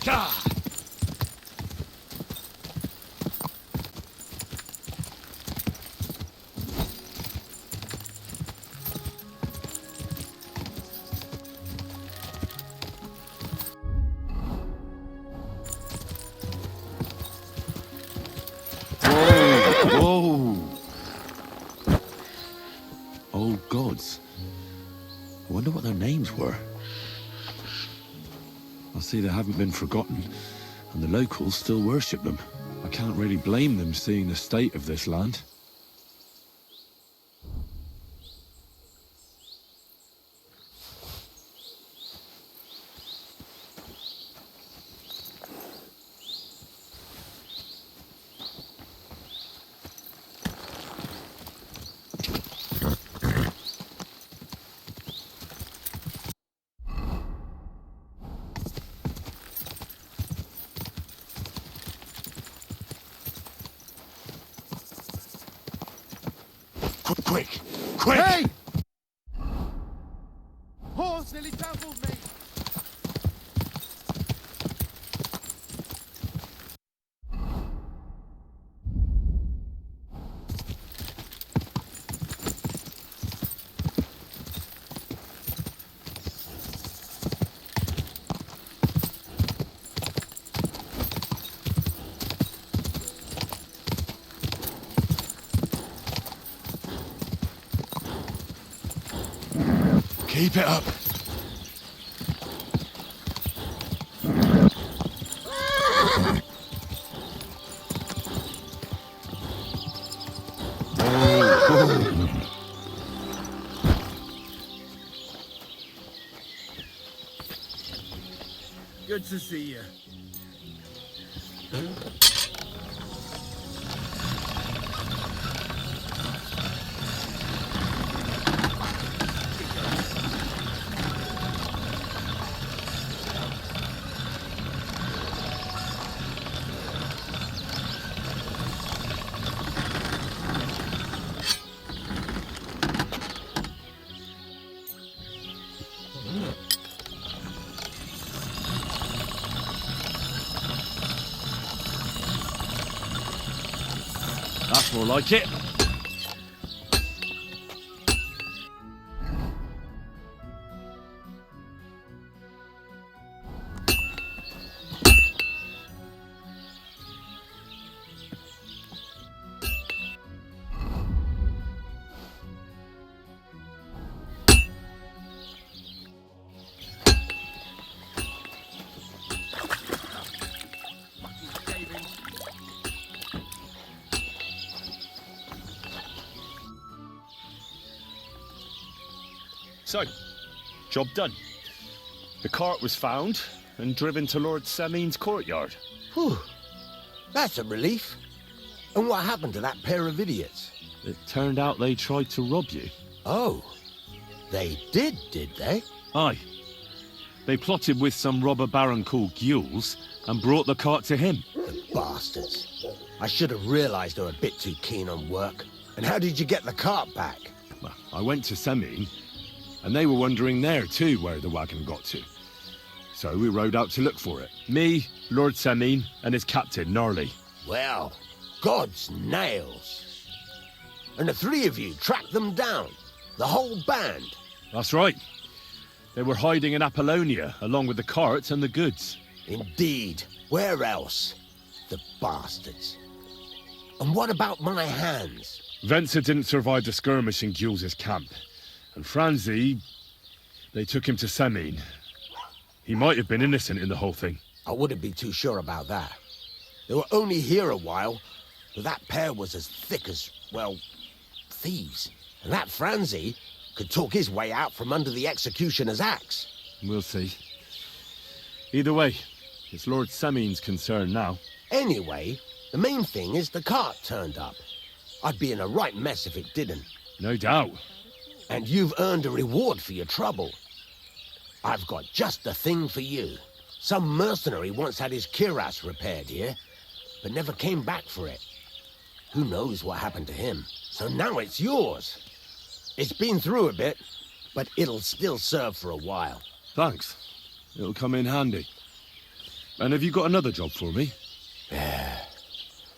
Gah! Whoa! Old gods. I wonder what their names were. I see they haven't been forgotten, and the locals still worship them. I can't really blame them seeing the state of this land. Quick! Quick! Hey! Horse nearly trampled me. Keep it up. Good to see you. That's more like it. So, job done. The cart was found and driven to Lord Samin's courtyard. Whew. That's a relief. And what happened to that pair of idiots? It turned out they tried to rob you. Oh, they did they? Aye. They plotted with some robber baron called Gules and brought the cart to him. The bastards. I should have realized they were a bit too keen on work. And how did you get the cart back? Well, I went to Samin, and they were wondering there too where the wagon got to. So we rode out to look for it. Me, Lord Samin, and his captain, Gnarly. Well, God's nails. And the three of you tracked them down. The whole band. That's right. They were hiding in Apollonia, along with the carts and the goods. Indeed. Where else? The bastards. And what about my hands? Venser didn't survive the skirmish in Gules' camp. And Franzi, they took him to Samin. He might have been innocent in the whole thing. I wouldn't be too sure about that. They were only here a while, but that pair was as thick as, well, thieves. And that Franzi could talk his way out from under the executioner's axe. We'll see. Either way, it's Lord Samin's concern now. Anyway, the main thing is the cart turned up. I'd be in a right mess if it didn't. No doubt. And you've earned a reward for your trouble. I've got just the thing for you. Some mercenary once had his cuirass repaired here, but never came back for it. Who knows what happened to him? So now it's yours. It's been through a bit, but it'll still serve for a while. Thanks. It'll come in handy. And have you got another job for me?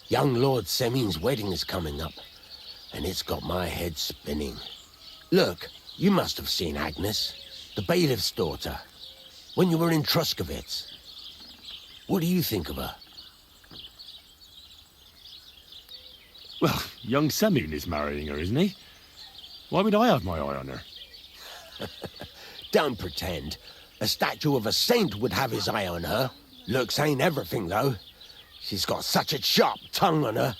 Young Lord Semin's wedding is coming up, and it's got my head spinning. Look, you must have seen Agnes, the bailiff's daughter, when you were in Truskovitz. What do you think of her? Well, young Semin is marrying her, isn't he? Why would I have my eye on her? Don't pretend. A statue of a saint would have his eye on her. Looks ain't everything, though. She's got such a sharp tongue on her.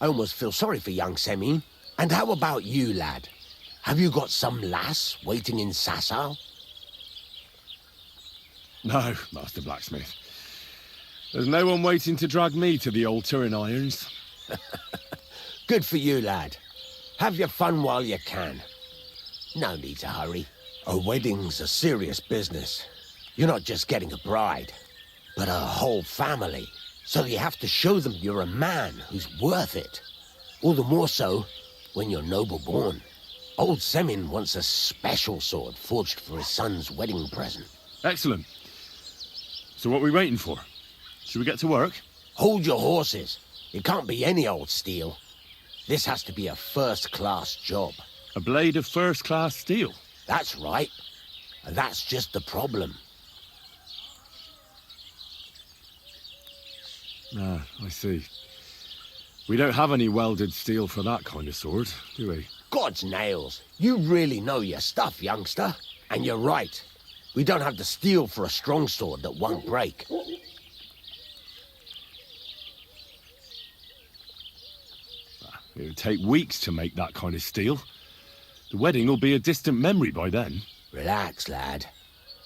I almost feel sorry for young Semin. And how about you, lad? Have you got some lass waiting in Sasau? No, Master Blacksmith. There's no one waiting to drag me to the altar in irons. Good for you, lad. Have your fun while you can. No need to hurry. A wedding's a serious business. You're not just getting a bride, but a whole family. So you have to show them you're a man who's worth it. All the more so when you're noble-born. Old Semin wants a special sword forged for his son's wedding present. Excellent. So what are we waiting for? Should we get to work? Hold your horses. It can't be any old steel. This has to be a first-class job. A blade of first-class steel. That's right. And that's just the problem. Ah, I see. We don't have any welded steel for that kind of sword, do we? God's nails. You really know your stuff, youngster. And you're right. We don't have the steel for a strong sword that won't break. It would take weeks to make that kind of steel. The wedding will be a distant memory by then. Relax, lad.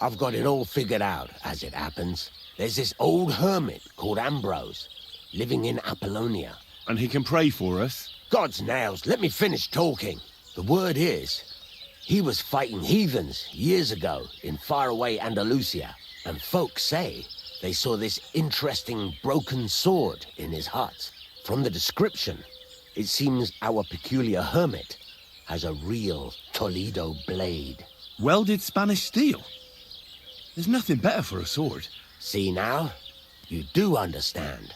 I've got it all figured out, as it happens. There's this old hermit called Ambrose, living in Apollonia. And he can pray for us. God's nails, let me finish talking. The word is, he was fighting heathens years ago in faraway Andalusia, and folks say they saw this interesting broken sword in his hut. From the description, it seems our peculiar hermit has a real Toledo blade. Welded Spanish steel? There's nothing better for a sword. See now? You do understand.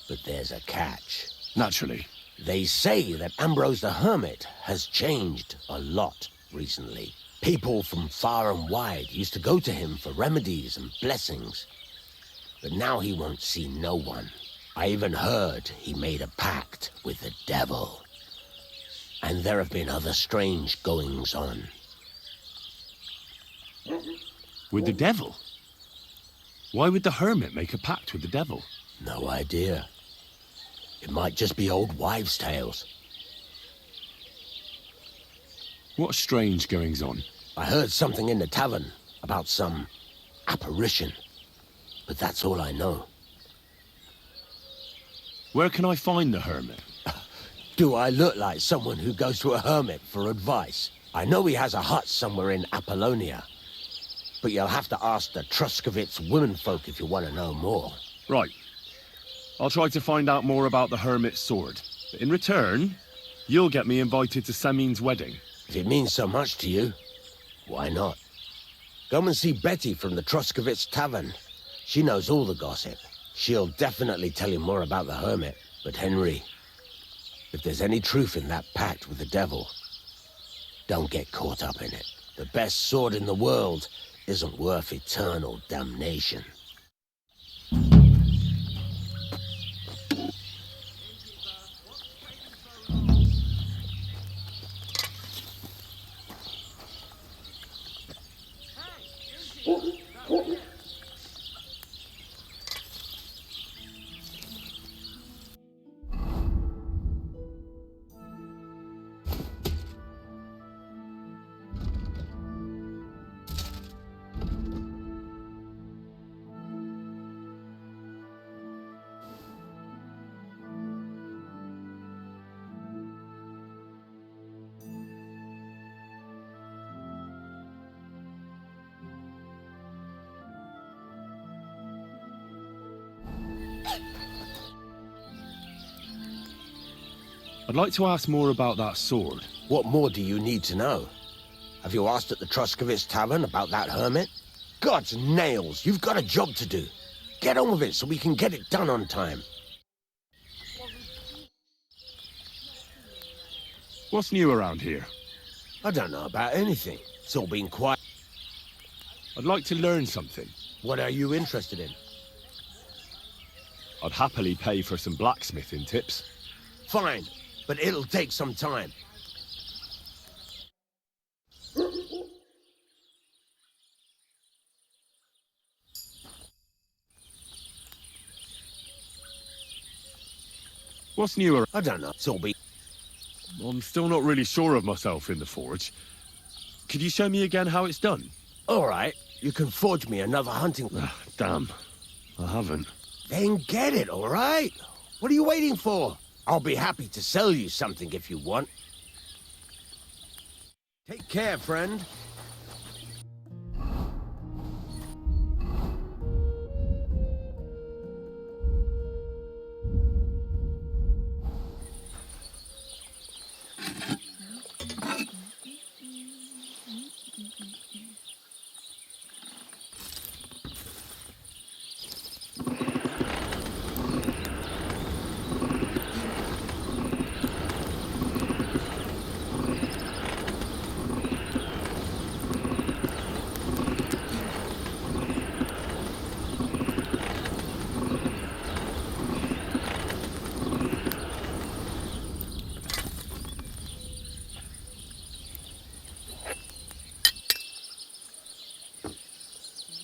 But there's a catch. Naturally. They say that Ambrose the Hermit has changed a lot recently. People from far and wide used to go to him for remedies and blessings. But now he won't see no one. I even heard he made a pact with the devil. And there have been other strange goings-on. With the devil? Why would the hermit make a pact with the devil? No idea. It might just be old wives' tales. What strange goings-on? I heard something in the tavern about some apparition. But that's all I know. Where can I find the hermit? Do I look like someone who goes to a hermit for advice? I know he has a hut somewhere in Apollonia. But you'll have to ask the Truskovitz womenfolk if you want to know more. Right. I'll try to find out more about the hermit's sword. But in return, you'll get me invited to Semin's wedding. If it means so much to you, why not? Come and see Betty from the Truskovitz tavern. She knows all the gossip. She'll definitely tell you more about the hermit. But Henry, if there's any truth in that pact with the devil, don't get caught up in it. The best sword in the world isn't worth eternal damnation. I'd like to ask more about that sword. What more do you need to know? Have you asked at the Truskovitz tavern about that hermit? God's nails, you've got a job to do. Get on with it so we can get it done on time. What's new around here? I don't know about anything. It's all been quiet. I'd like to learn something. What are you interested in? I'd happily pay for some blacksmithing tips. Fine, but it'll take some time. What's new around? I don't know. It's all been... I'm still not really sure of myself in the forge. Could you show me again how it's done? All right, you can forge me another hunting... Damn, I haven't. Then get it, all right? What are you waiting for? I'll be happy to sell you something if you want. Take care, friend.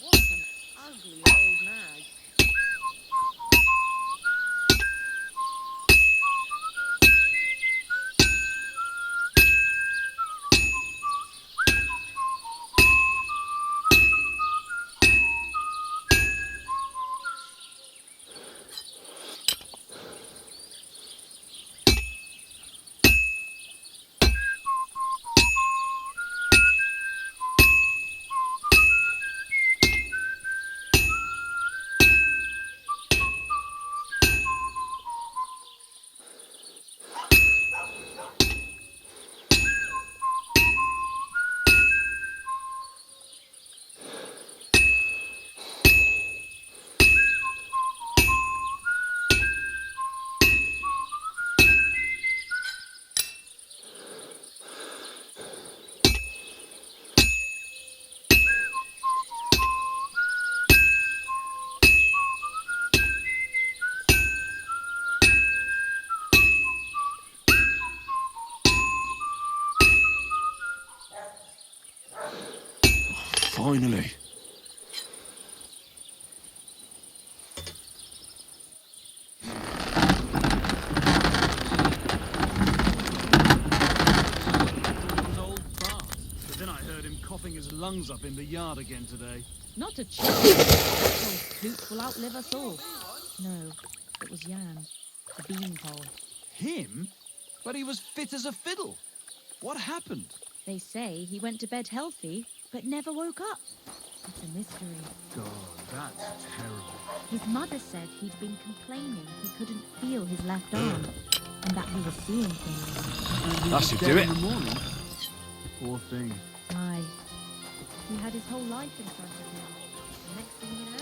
What an ugly old nag. Finally. His old fart. But then I heard him coughing his lungs up in the yard again today. Not a chance. That old coot will outlive us all. No, it was Jan, the beanpole. Him? But he was fit as a fiddle. What happened? They say he went to bed healthy, but never woke up. It's a mystery. God, that's terrible. His mother said he'd been complaining he couldn't feel his left arm, and that he was seeing things. And he That was should dead do in it. the morning. Poor thing. Aye. He had his whole life in front of him. The next thing you know...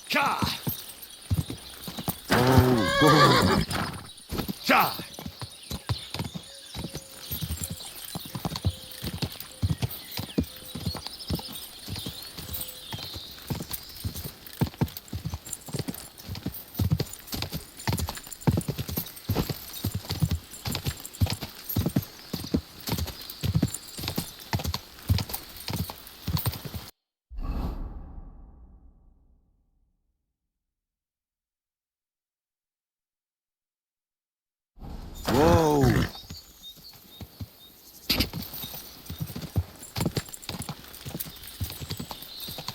Ka! Oh, Cha! Whoa!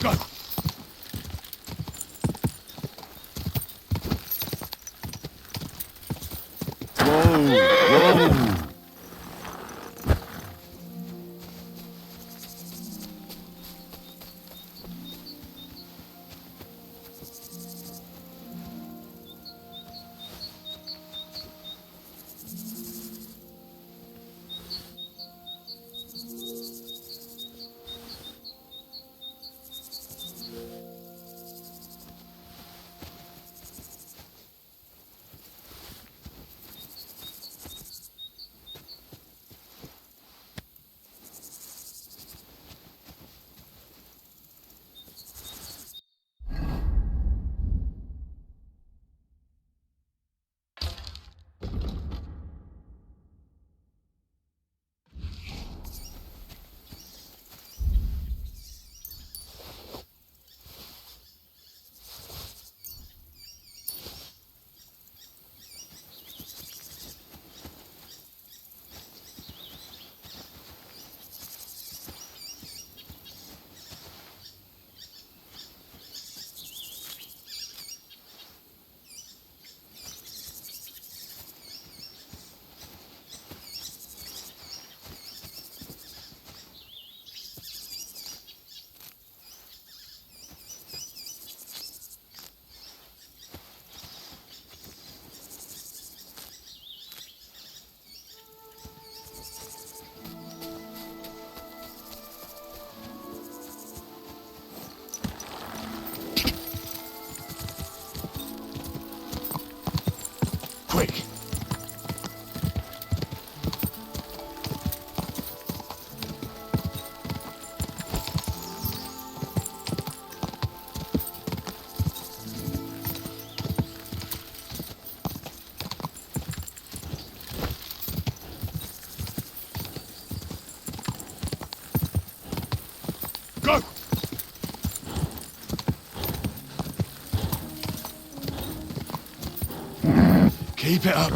Go! Whoa! Whoa! Quick! Go! Keep it up.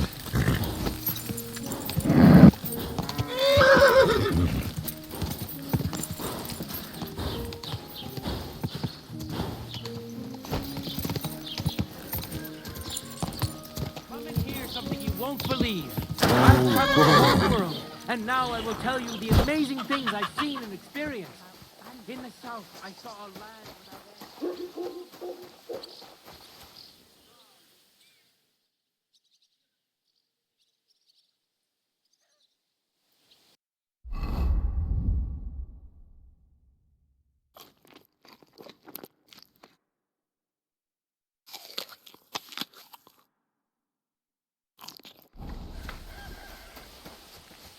Come and hear something you won't believe. I've traveled the whole world, and now I will tell you the amazing things I've seen and experienced. In the south, I saw a land without end.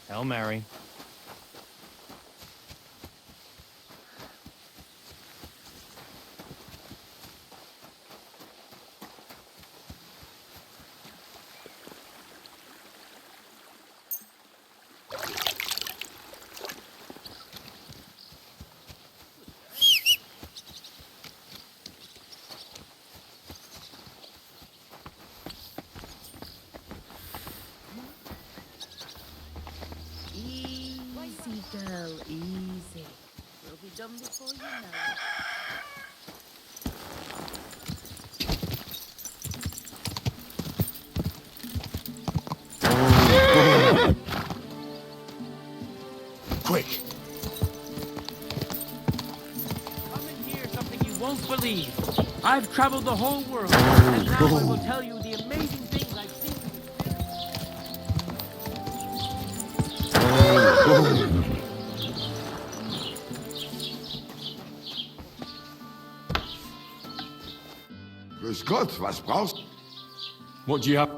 Hail Mary. Easy, girl, easy. We'll be done before you know it. Quick! Come and hear something you won't believe. I've traveled the whole world, and now I will tell you the amazing things I've seen and experienced. Gott, was brauchst du? What do you have?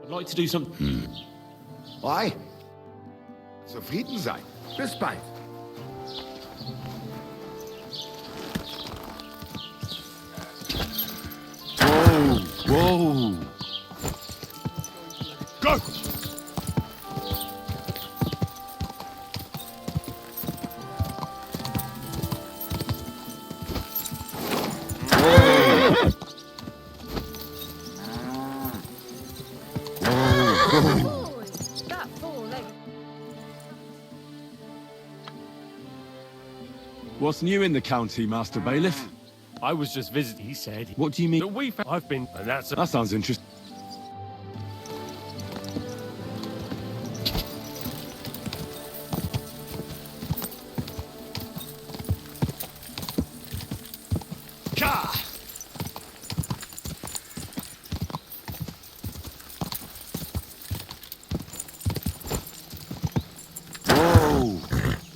I'd like to do something. Why? Zufrieden sein. Bis bald. Whoa! Go! That four-legged. What's new in the county, Master Bailiff? I was just visiting, he said. What do you mean? That I've been, and that's That sounds interesting.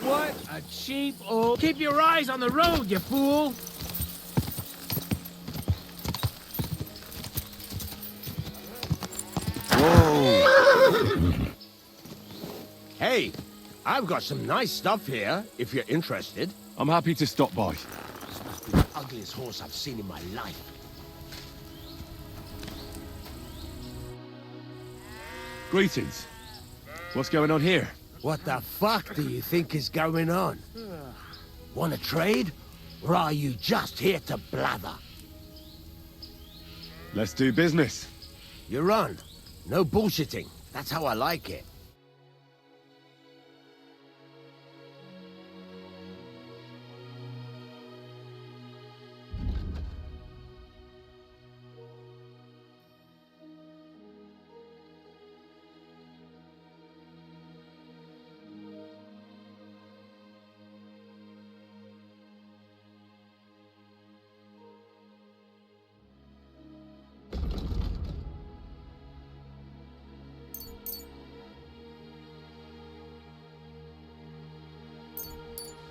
What a cheap old... Keep your eyes on the road, you fool! Hey, I've got some nice stuff here, if you're interested. I'm happy to stop by. This must be the ugliest horse I've seen in my life. Greetings. What's going on here? What the fuck do you think is going on? Want to trade? Or are you just here to blather? Let's do business. You're on. No bullshitting. That's how I like it.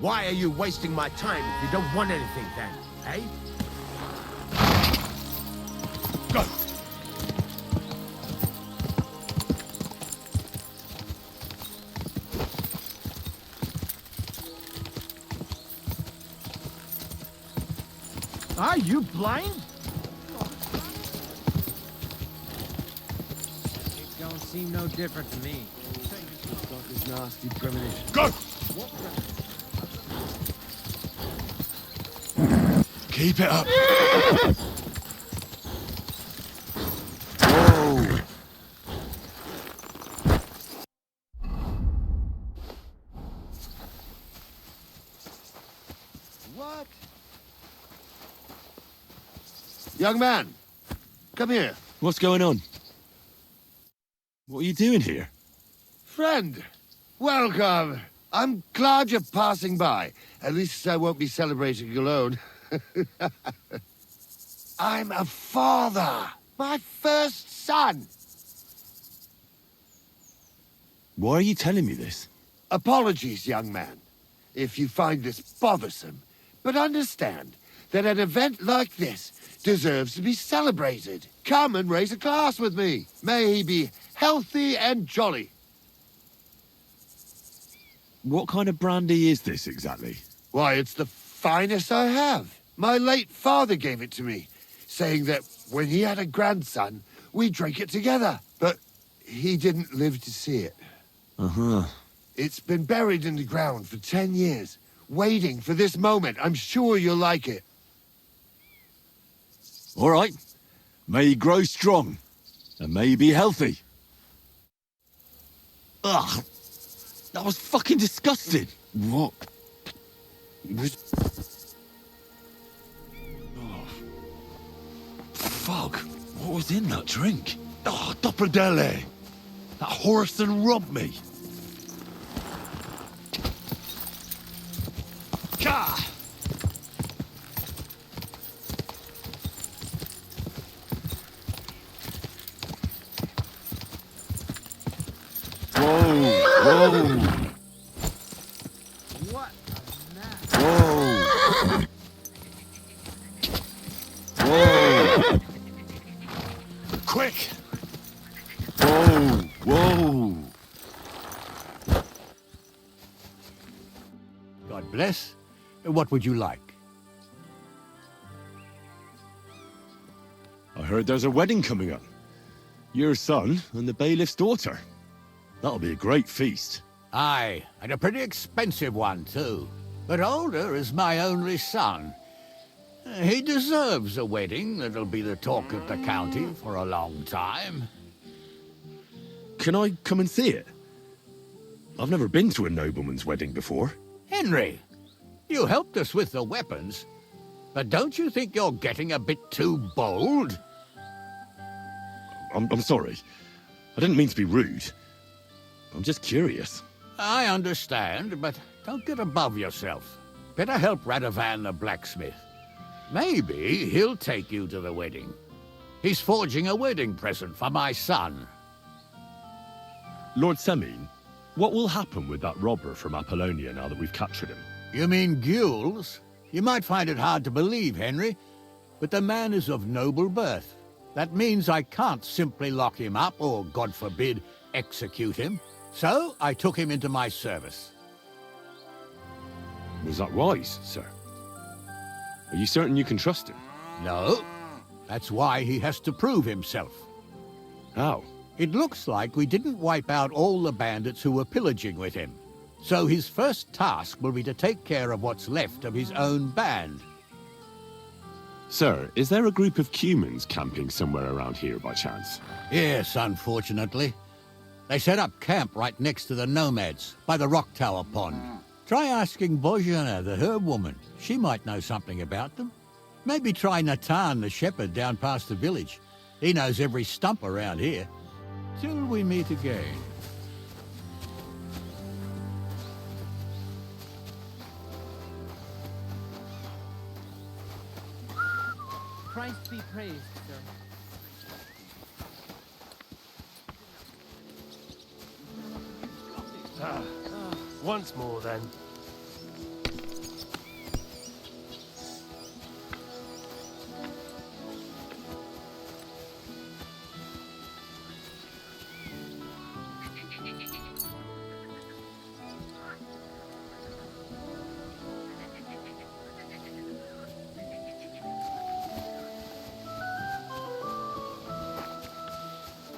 Why are you wasting my time if you don't want anything then, eh? Go! Are you blind? It don't seem no different to me. Got this nasty premonition. Go! Keep it up. Whoa! What? Young man, come here. What's going on? What are you doing here? Friend, welcome. I'm glad you're passing by. At least I won't be celebrating alone. I'm a father. My first son. Why are you telling me this? Apologies, young man, if you find this bothersome. But understand that an event like this deserves to be celebrated. Come and raise a glass with me. May he be healthy and jolly. What kind of brandy is this exactly? Why, it's the finest I have. My late father gave it to me, saying that when he had a grandson, we drank it together. But he didn't live to see it. Uh-huh. It's been buried in the ground for 10 years, waiting for this moment. I'm sure you'll like it. All right. May he grow strong, and may he be healthy. Ugh! That was fucking disgusting! What? Fuck! What was in that drink? Oh, Dopperdelle! That horse done robbed me! Gah! Whoa! Whoa! What a mess. Whoa! Whoa! Quick! Whoa! Whoa! God bless. What would you like? I heard there's a wedding coming up. Your son and the bailiff's daughter. That'll be a great feast. Aye, and a pretty expensive one, too. But older is my only son. He deserves a wedding that'll be the talk of the county for a long time. Can I come and see it? I've never been to a nobleman's wedding before. Henry, you helped us with the weapons, but don't you think you're getting a bit too bold? I'm sorry. I didn't mean to be rude. I'm just curious. I understand, but don't get above yourself. Better help Radovan the blacksmith. Maybe he'll take you to the wedding. He's forging a wedding present for my son. Lord Semine, what will happen with that robber from Apollonia now that we've captured him? You mean Gules? You might find it hard to believe, Henry, but the man is of noble birth. That means I can't simply lock him up or, God forbid, execute him. So I took him into my service. Was that wise, sir? Are you certain you can trust him? No. That's why he has to prove himself. How? It looks like we didn't wipe out all the bandits who were pillaging with him. So his first task will be to take care of what's left of his own band. Sir, is there a group of Cumans camping somewhere around here by chance? Yes, unfortunately. They set up camp right next to the nomads, by the rock tower pond. Try asking Bojana, the herb woman. She might know something about them. Maybe try Natan, the shepherd, down past the village. He knows every stump around here. Till we meet again. Christ be praised, sir. Once more, then.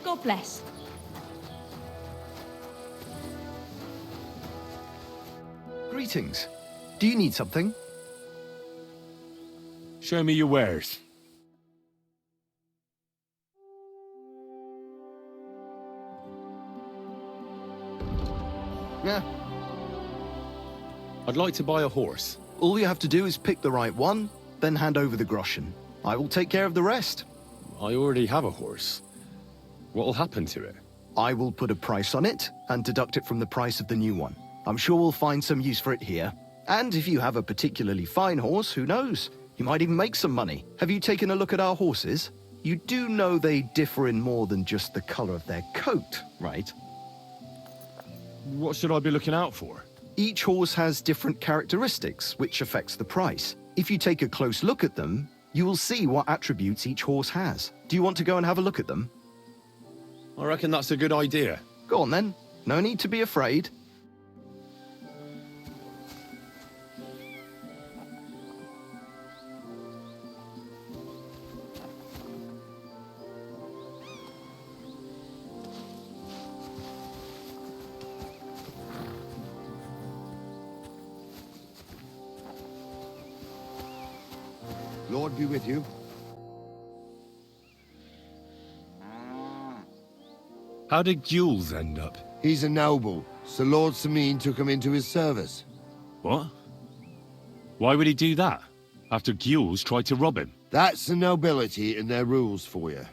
God bless. Greetings. Do you need something? Show me your wares. Yeah. I'd like to buy a horse. All you have to do is pick the right one, then hand over the groschen. I will take care of the rest. I already have a horse. What will happen to it? I will put a price on it and deduct it from the price of the new one. I'm sure we'll find some use for it here. And if you have a particularly fine horse, who knows? You might even make some money. Have you taken a look at our horses? You do know they differ in more than just the color of their coat, right? What should I be looking out for? Each horse has different characteristics, which affects the price. If you take a close look at them, you will see what attributes each horse has. Do you want to go and have a look at them? I reckon that's a good idea. Go on then. No need to be afraid. Lord be with you. How did Gules end up? He's a noble, so Lord Sameen took him into his service. What? Why would he do that? After Gules tried to rob him? That's the nobility and their rules for you.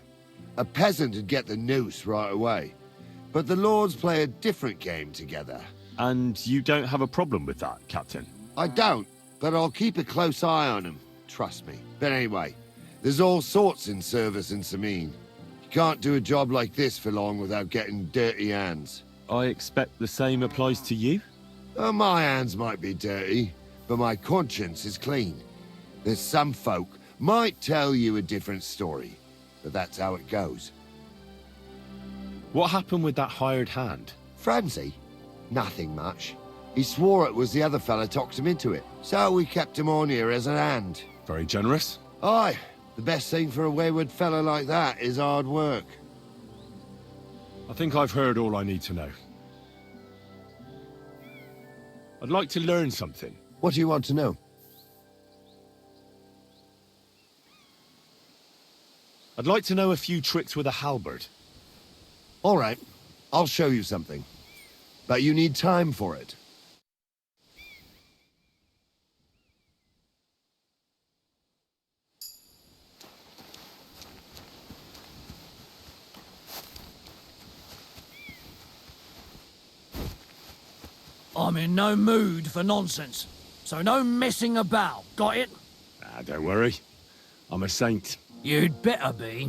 A peasant would get the noose right away, but the lords play a different game together. And you don't have a problem with that, Captain? I don't, but I'll keep a close eye on him. Trust me. But anyway, there's all sorts in service in Sameen. You can't do a job like this for long without getting dirty hands. I expect the same applies to you? My hands might be dirty, but my conscience is clean. There's some folk might tell you a different story, but that's how it goes. What happened with that hired hand? Frenzy? Nothing much. He swore it was the other fella talked him into it, so we kept him on here as an hand. Very generous. Aye, the best thing for a wayward fella like that is hard work. I think I've heard all I need to know. I'd like to learn something. What do you want to know? I'd like to know a few tricks with a halberd. All right, I'll show you something. But you need time for it. I'm in no mood for nonsense, so no messing about. Got it? Don't worry. I'm a saint. You'd better be.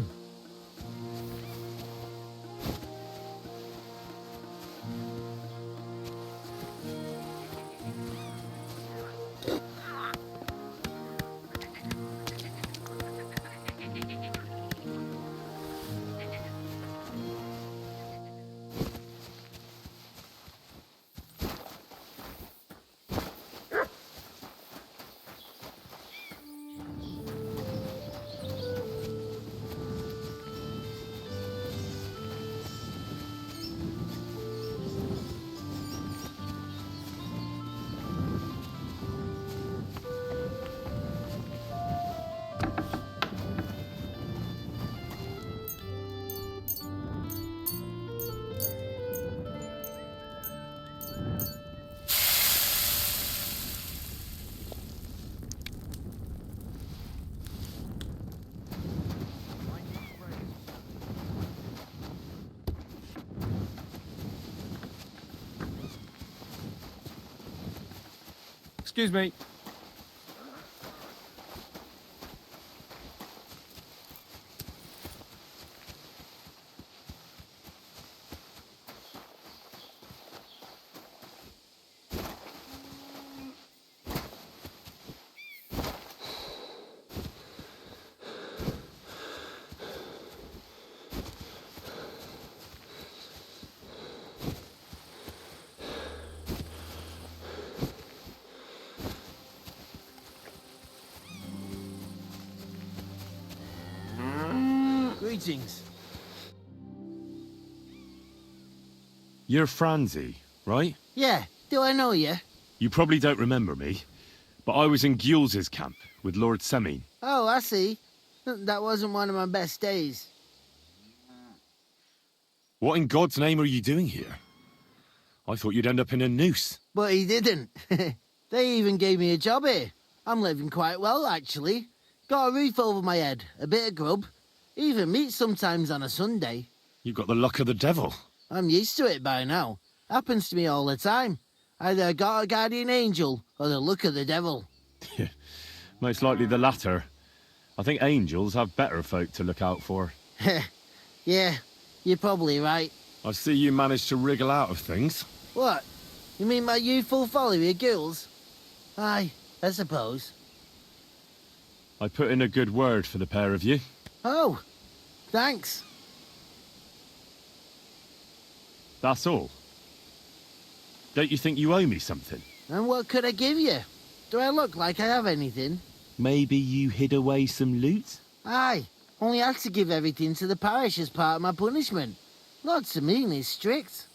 Excuse me. Greetings. You're Franzi, right? Yeah, do I know you? You probably don't remember me, but I was in Gules' camp with Lord Sameen. Oh, I see. That wasn't one of my best days. What in God's name are you doing here? I thought you'd end up in a noose. But he didn't. They even gave me a job here. I'm living quite well, actually. Got a roof over my head, a bit of grub, even meat sometimes on a Sunday. You've got the luck of the devil. I'm used to it by now. Happens to me all the time. Either I got a guardian angel or the luck of the devil. Most likely the latter. I think angels have better folk to look out for. Yeah, you're probably right. I see you managed to wriggle out of things. What? You mean my youthful folly with girls? Aye, I suppose. I put in a good word for the pair of you. Oh, thanks. That's all. Don't you think you owe me something? And what could I give you? Do I look like I have anything? Maybe you hid away some loot? Aye, only had to give everything to the parish as part of my punishment. Lord Sameen is strict.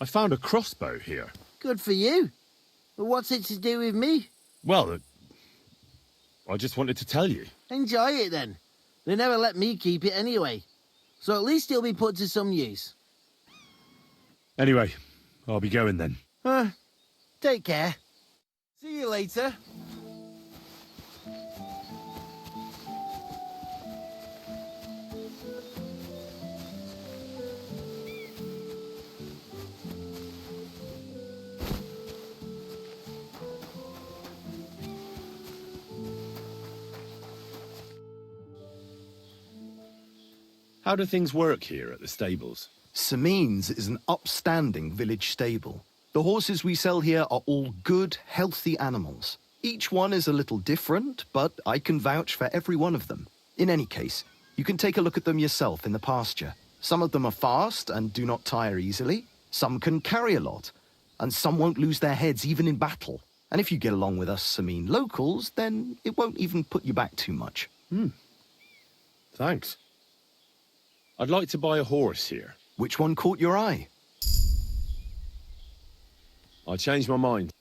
I found a crossbow here. Good for you. But what's it to do with me? Well, I just wanted to tell you. Enjoy it then. They never let me keep it anyway. So at least it'll be put to some use. Anyway, I'll be going then. Take care. See you later. How do things work here at the stables? Sameen's is an upstanding village stable. The horses we sell here are all good, healthy animals. Each one is a little different, but I can vouch for every one of them. In any case, you can take a look at them yourself in the pasture. Some of them are fast and do not tire easily. Some can carry a lot, and some won't lose their heads even in battle. And if you get along with us Sameen locals, then it won't even put you back too much. Thanks. I'd like to buy a horse here. Which one caught your eye? I changed my mind.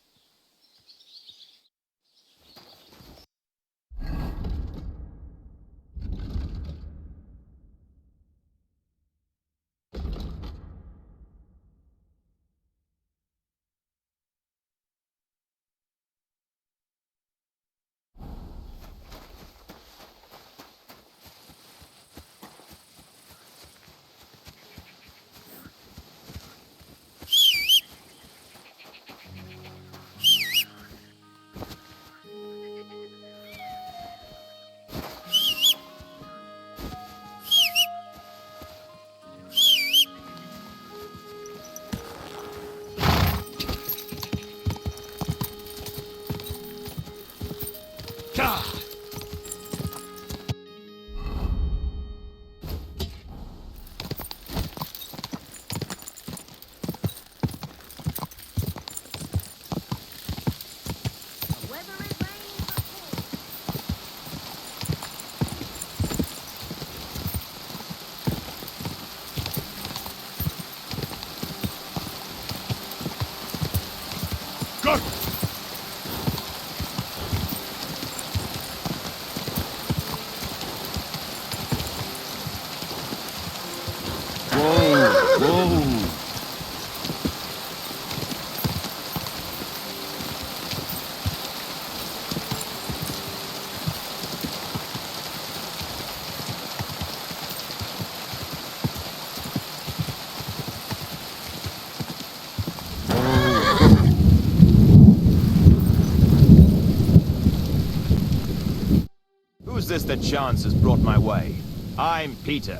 Who's this that chance has brought my way? I'm Peter,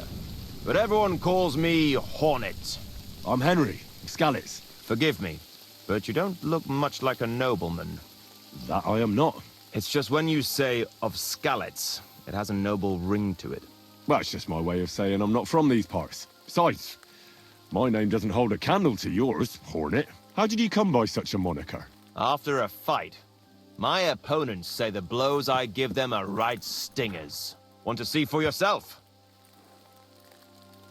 but everyone calls me Hornet. I'm Henry, Scallis. Forgive me, but you don't look much like a nobleman. That I am not. It's just when you say of Skalitz, it has a noble ring to it. Well, it's just my way of saying I'm not from these parts. Besides, my name doesn't hold a candle to yours, Hornet. How did you come by such a moniker? After a fight, my opponents say the blows I give them are right stingers. Want to see for yourself?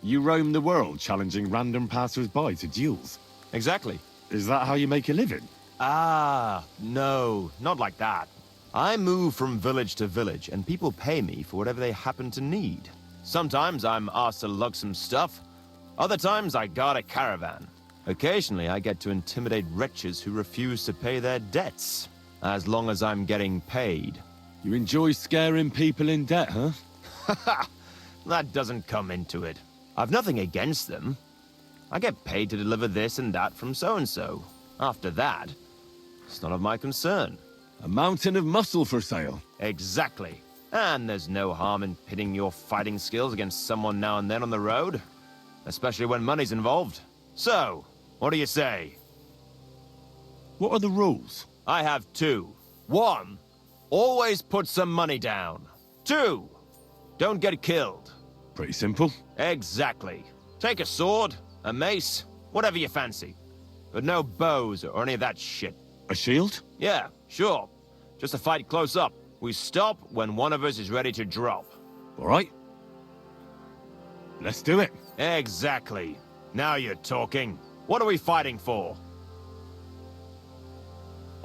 You roam the world challenging random passers-by to duels. Exactly. Is that how you make a living? Ah, no, not like that. I move from village to village, and people pay me for whatever they happen to need. Sometimes I'm asked to lug some stuff. Other times I guard a caravan. Occasionally I get to intimidate wretches who refuse to pay their debts. As long as I'm getting paid. You enjoy scaring people in debt, huh? Haha, that doesn't come into it. I've nothing against them. I get paid to deliver this and that from so-and-so. After that, it's none of my concern. A mountain of muscle for sale. Exactly. And there's no harm in pitting your fighting skills against someone now and then on the road. Especially when money's involved. So, what do you say? What are the rules? I have two. 1, always put some money down. 2, don't get killed. Pretty simple. Exactly. Take a sword, a mace, whatever you fancy. But no bows or any of that shit. A shield? Yeah, sure. Just a fight close up. We stop when one of us is ready to drop. All right. Let's do it. Exactly. Now you're talking. What are we fighting for?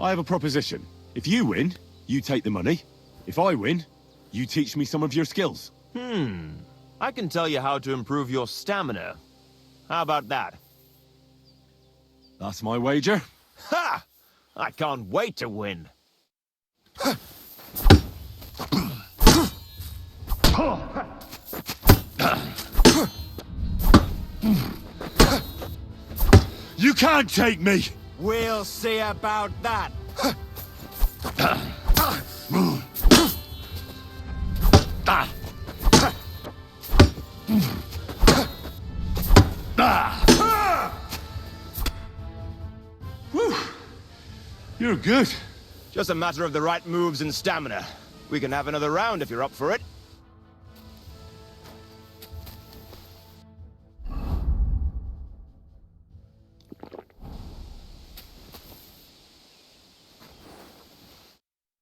I have a proposition. If you win, you take the money. If I win, you teach me some of your skills. I can tell you how to improve your stamina. How about that? That's my wager. Ha! I can't wait to win. You can't take me! We'll see about that. Whew. You're good. Just a matter of the right moves and stamina. We can have another round if you're up for it.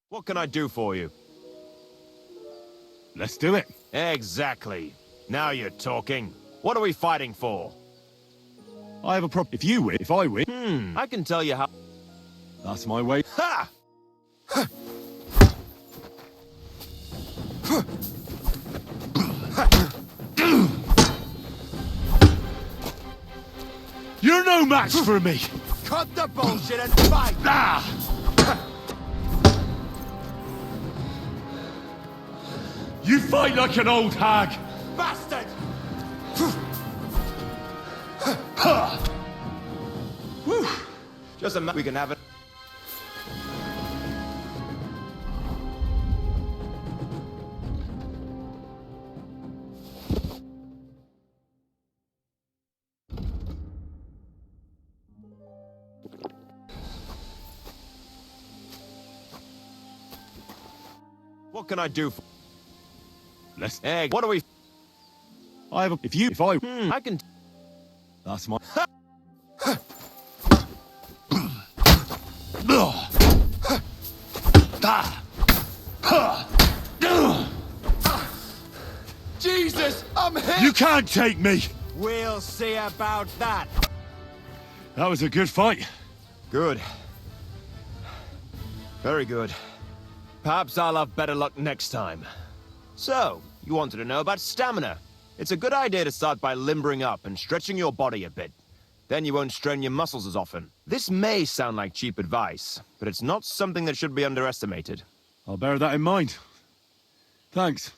What can I do for you? Let's do it. Exactly. Now you're talking. What are we fighting for? I have a problem. If you win, if I win... I can tell you how... That's my way. Ha! You're no match for me! Cut the bullshit and fight! You fight like an old hag! Bastard! Just a we can have it. What can I do for... Let's... Egg. What do we... I have a... If I... I can... That's my... Jesus, I'm hit! You can't take me! We'll see about that. That was a good fight. Good. Very good. Perhaps I'll have better luck next time. So, you wanted to know about stamina. It's a good idea to start by limbering up and stretching your body a bit. Then you won't strain your muscles as often. This may sound like cheap advice, but it's not something that should be underestimated. I'll bear that in mind. Thanks.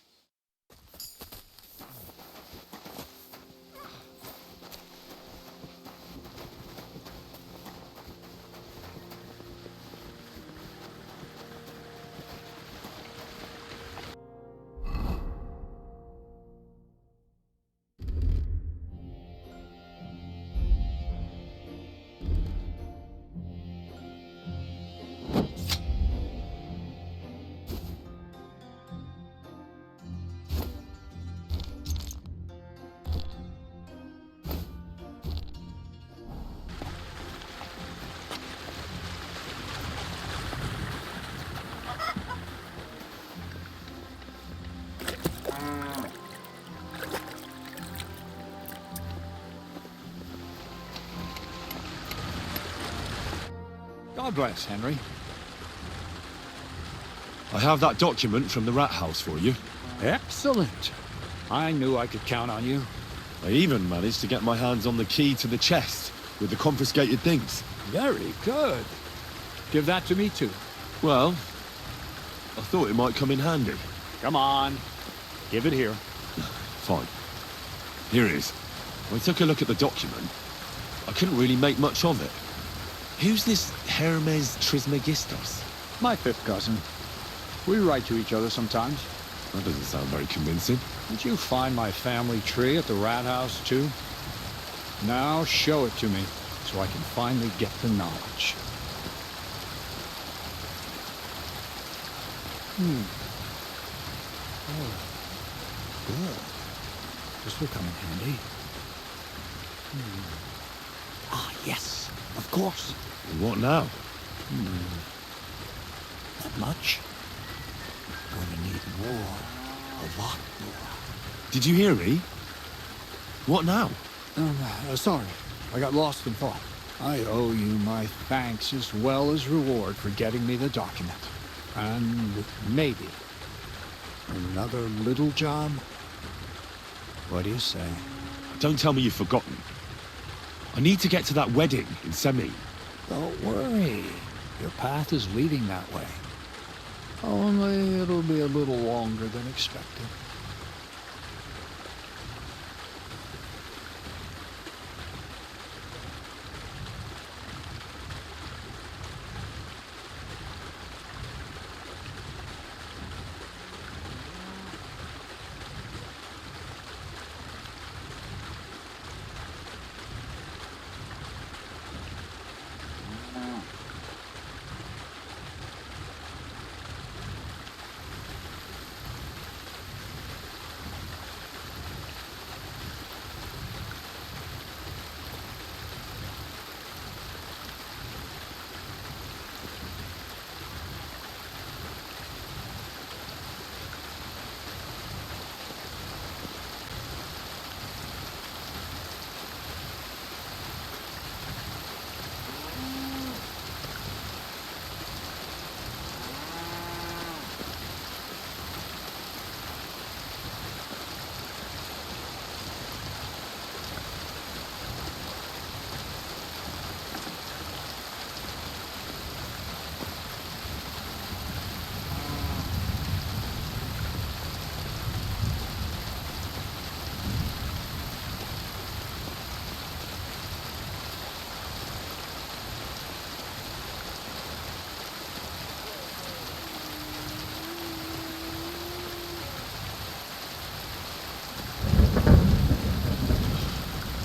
God bless, Henry. I have that document from the rat house for you. Excellent. I knew I could count on you. I even managed to get my hands on the key to the chest with the confiscated things. Very good. Give that to me, too. Well, I thought it might come in handy. Come on. Give it here. Fine. Here it is. When I took a look at the document, I couldn't really make much of it. Who's this Hermes Trismegistos? My fifth cousin. We write to each other sometimes. That doesn't sound very convincing. Did you find my family tree at the rat house, too? Now show it to me, so I can finally get the knowledge. Oh, good. This will come in handy. Ah, yes, of course. What now? Not much. Gonna need more. A lot more. Did you hear me? What now? Sorry. I got lost in thought. I owe you my thanks as well as reward for getting me the document. And maybe another little job? What do you say? Don't tell me you've forgotten. I need to get to that wedding in Semi. Don't worry. Your path is leading that way. Only it'll be a little longer than expected.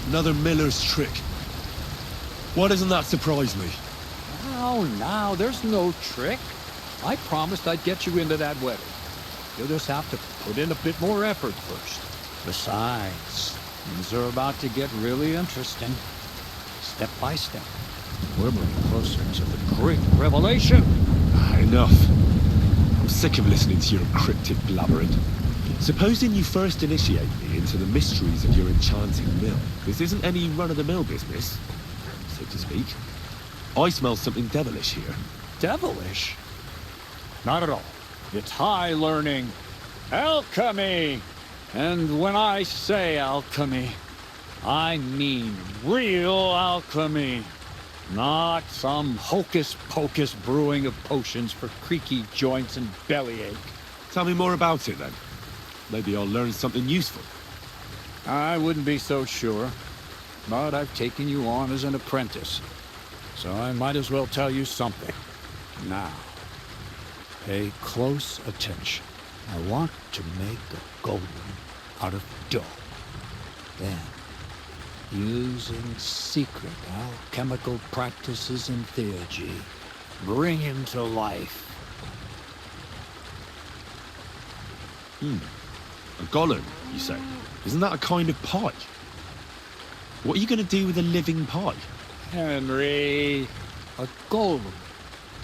Another miller's trick. Why doesn't that surprise me? Now, there's no trick. I promised I'd get you into that wedding. You'll just have to put in a bit more effort first. Besides, things are about to get really interesting. Step by step, we're moving closer to the great revelation. Enough. I'm sick of listening to your cryptic blabbering. Supposing you first initiate me into the mysteries of your enchanting mill. This isn't any run-of-the-mill business, so to speak. I smell something devilish here. Devilish? Not at all. It's high learning. Alchemy! And when I say alchemy, I mean real alchemy. Not some hocus-pocus brewing of potions for creaky joints and bellyache. Tell me more about it, then. Maybe I'll learn something useful. I wouldn't be so sure. But I've taken you on as an apprentice. So I might as well tell you something. Now, pay close attention. I want to make a golem out of dough. Then, using secret alchemical practices and theurgy, bring him to life. A golem, you say? Isn't that a kind of pie? What are you going to do with a living pie? Henry, a golem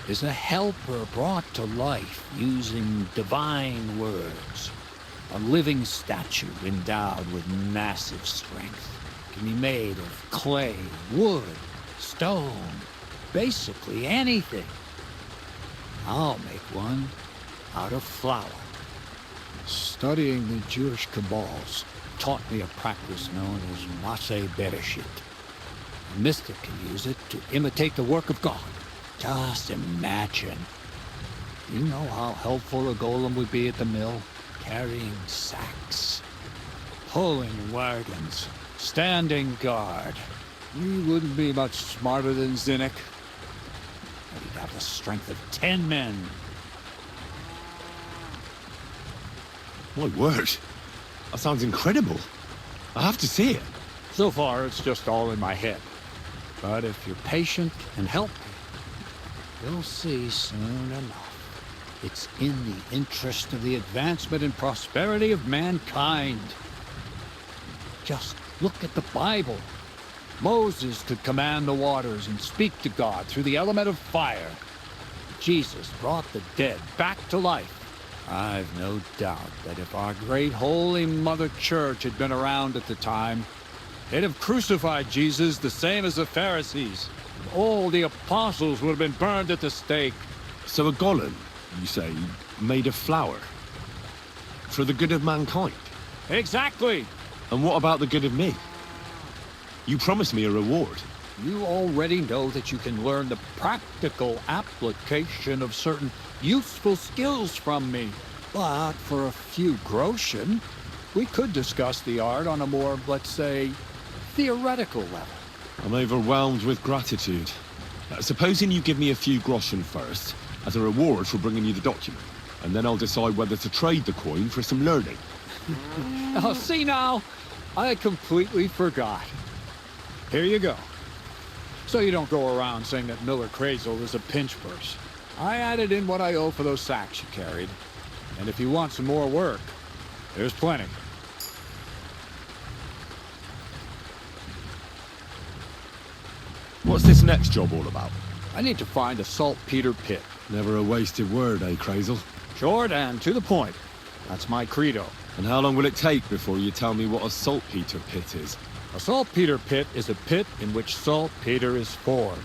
is a helper brought to life using divine words. A living statue endowed with massive strength. Can be made of clay, wood, stone, basically anything. I'll make one out of flour. Studying the Jewish Kabbals taught me a practice known as Maseh Bereshit. A mystic can use it to imitate the work of God. Just imagine. You know how helpful a golem would be at the mill? Carrying sacks, pulling wagons, standing guard. He wouldn't be much smarter than Zinnik. But he'd have the strength of 10 men. My word. That sounds incredible. I have to see it. So far, it's just all in my head. But if you're patient and help me, you'll see soon enough. It's in the interest of the advancement and prosperity of mankind. Just look at the Bible. Moses could command the waters and speak to God through the element of fire. Jesus brought the dead back to life. I've no doubt that if our great holy Mother Church had been around at the time, they'd have crucified Jesus the same as the Pharisees. All the apostles would have been burned at the stake. So a golem, you say, made of flour? For the good of mankind? Exactly! And what about the good of me? You promised me a reward. You already know that you can learn the practical application of certain useful skills from me. But for a few groschen, we could discuss the art on a more, let's say, theoretical level. I'm overwhelmed with gratitude. Supposing you give me a few groschen first, as a reward for bringing you the document, and then I'll decide whether to trade the coin for some learning. Oh, see now, I completely forgot. Here you go. So you don't go around saying that Miller Crazel is a pinch purse. I added in what I owe for those sacks you carried. And if you want some more work, there's plenty. What's this next job all about? I need to find a saltpeter pit. Never a wasted word, eh, Crazel? Short and to the point. That's my credo. And how long will it take before you tell me what a saltpeter pit is? A saltpeter pit is a pit in which saltpeter is formed.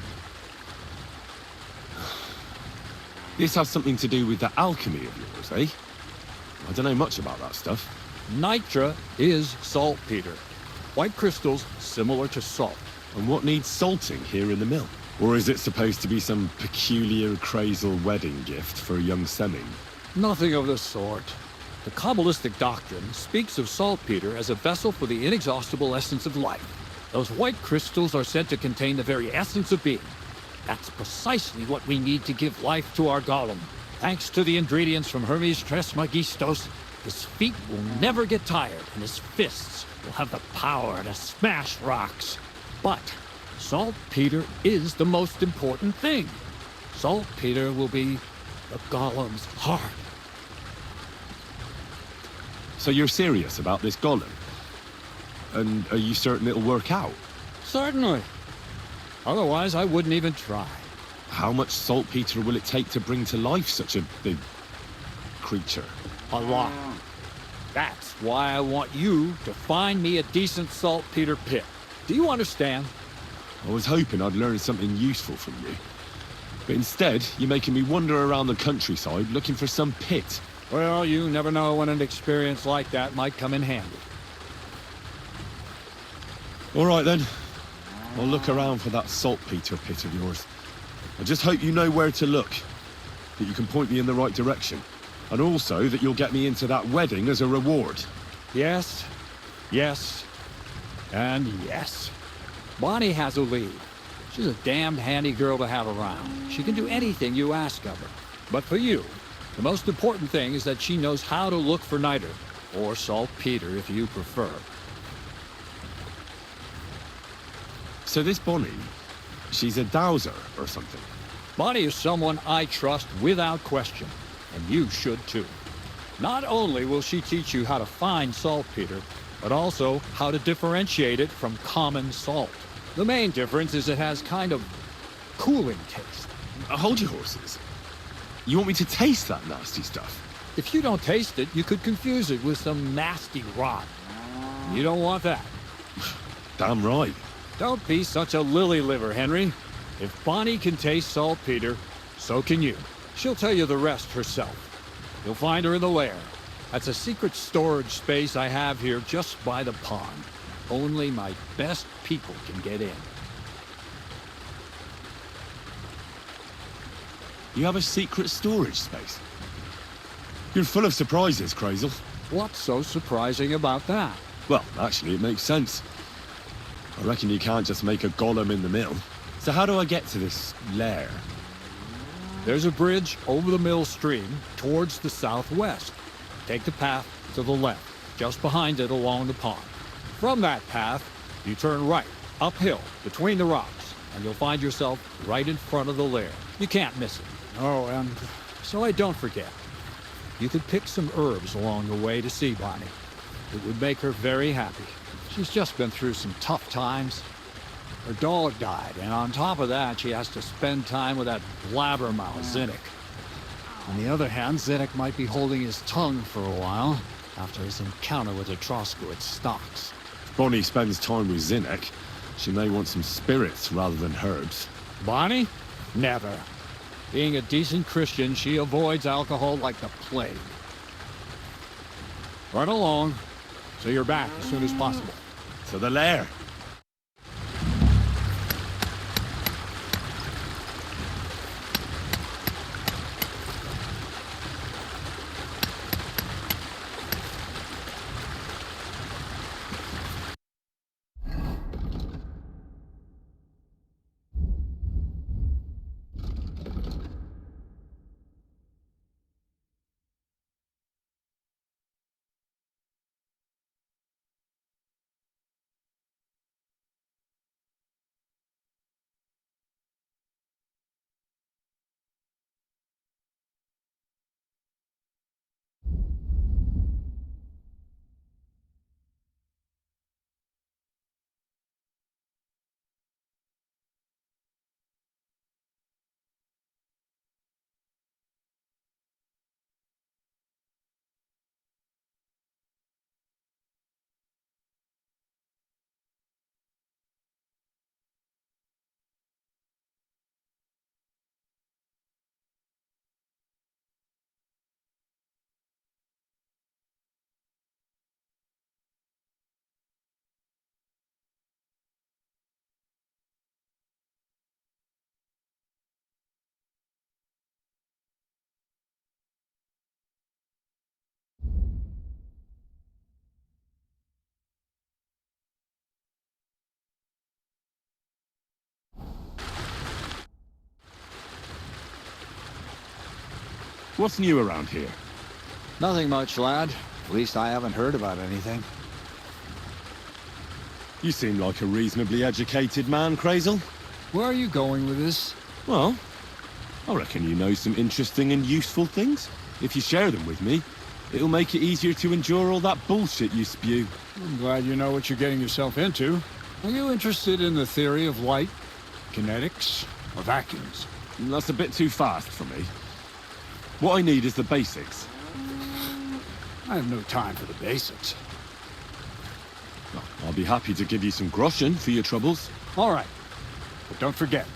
This has something to do with the alchemy of yours, eh? I don't know much about that stuff. Nitra is saltpeter. White crystals similar to salt. And what needs salting here in the mill? Or is it supposed to be some peculiar Crazel wedding gift for a young Seming? Nothing of the sort. The Kabbalistic doctrine speaks of saltpeter as a vessel for the inexhaustible essence of life. Those white crystals are said to contain the very essence of being. That's precisely what we need to give life to our golem. Thanks to the ingredients from Hermes Trismegistos, his feet will never get tired, and his fists will have the power to smash rocks. But saltpeter is the most important thing. Saltpeter will be the golem's heart. So you're serious about this golem? And are you certain it'll work out? Certainly. Otherwise, I wouldn't even try. How much saltpeter will it take to bring to life such a big creature? A lot. That's why I want you to find me a decent saltpeter pit. Do you understand? I was hoping I'd learn something useful from you. But instead, you're making me wander around the countryside looking for some pit. Well, you never know when an experience like that might come in handy. All right, then. I'll look around for that saltpeter pit of yours. I just hope you know where to look, that you can point me in the right direction, and also that you'll get me into that wedding as a reward. Yes, yes, and yes. Bonnie has a lead. She's a damned handy girl to have around. She can do anything you ask of her. But for you, the most important thing is that she knows how to look for niter, or saltpeter if you prefer. So this Bonnie, she's a dowser or something? Bonnie is someone I trust without question, and you should too. Not only will she teach you how to find saltpeter, but also how to differentiate it from common salt. The main difference is it has kind of cooling taste. Hold your horses. You want me to taste that nasty stuff? If you don't taste it, you could confuse it with some nasty rot. You don't want that. Damn right. Don't be such a lily liver, Henry. If Bonnie can taste saltpeter, so can you. She'll tell you the rest herself. You'll find her in the lair. That's a secret storage space I have here just by the pond. Only my best people can get in. You have a secret storage space? You're full of surprises, Crazel. What's so surprising about that? Well, actually, it makes sense. I reckon you can't just make a golem in the mill. So how do I get to this lair? There's a bridge over the mill stream towards the southwest. Take the path to the left, just behind it along the pond. From that path, you turn right, uphill, between the rocks, and you'll find yourself right in front of the lair. You can't miss it. Oh, and so I don't forget, you could pick some herbs along the way to see Bonnie. It would make her very happy. She's just been through some tough times. Her dog died, and on top of that, she has to spend time with that blabbermouth Zinnik. On the other hand, Zinnik might be holding his tongue for a while after his encounter with the Troskowitz stocks. If Bonnie spends time with Zinnik, she may want some spirits rather than herbs. Bonnie? Never. Being a decent Christian, she avoids alcohol like the plague. Run along, so you're back as soon as possible. To the lair. What's new around here? Nothing much, lad. At least I haven't heard about anything. You seem like a reasonably educated man, Crazel. Where are you going with this? Well, I reckon you know some interesting and useful things. If you share them with me, it'll make it easier to endure all that bullshit you spew. I'm glad you know what you're getting yourself into. Are you interested in the theory of light, kinetics, or vacuums? That's a bit too fast for me. What I need is the basics. I have no time for the basics. Well, I'll be happy to give you some groschen for your troubles. All right. But don't forget,